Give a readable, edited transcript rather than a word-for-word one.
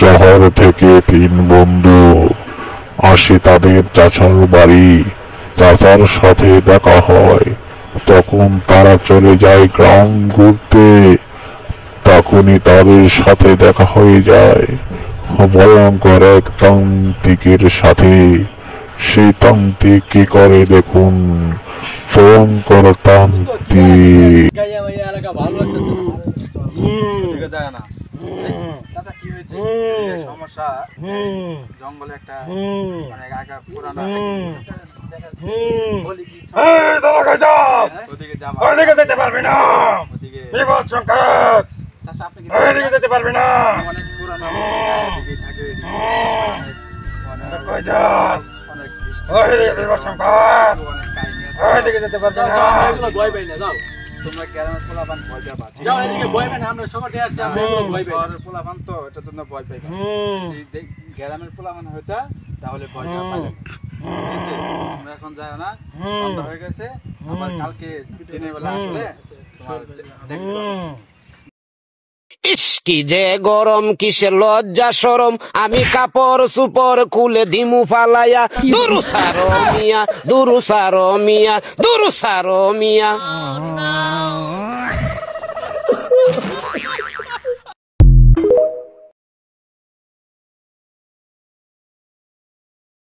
শহর থেকে তিন বন্ধু আসে তাদের চাচার বাড়ি। চাচার সাথে দেখা হয়, তখন তারা চলে যায় গ্রাম ঘুরতে। তখনই তাদের সাথে দেখা হয়ে যায় ভয়ঙ্কর এক তান্ত্রিকের সাথে। সেই তান্ত্রিক কি করে দেখুন, ভয়ঙ্কর তান্ত্রিক। সমস্যা জঙ্গলে একটা মানে আগা পুরানো ওদিকে যেতে পারবি না, বিপদ সংকেত ওদিকে যেতে পারবি না, অনেক পুরানো থাকে কই যাস, অনেক বিপদ সংকেত ওদিকে যেতে পারবি না। ভয় পাই না, যাও তোমরা গ্রামের পোলাপান ভয় পাবা, যাও এদিকে ভয় পাই না, আমরা শহরে আসছি, আমরা ভয় পাই শহরের পোলাপান তো এটা তোমরা ভয় পাইবা। যদি গ্রামের পোলাপান হইতা তাহলে ভয় পাবে না, ঠিক আছে? আমরা এখন যাই না, সন্ধ্যা হয়ে গেছে, আবার কালকে দিনের বেলা আসলে তোমার দেখো। ইস কি যে গরম, কিসের লজ্জা শরম, আমি কাপড় সুপর খুলে দিমু ফালাইয়া। দুরু সারো মিয়া, দুরু সারো মিয়া, দুরু সারো মিয়া।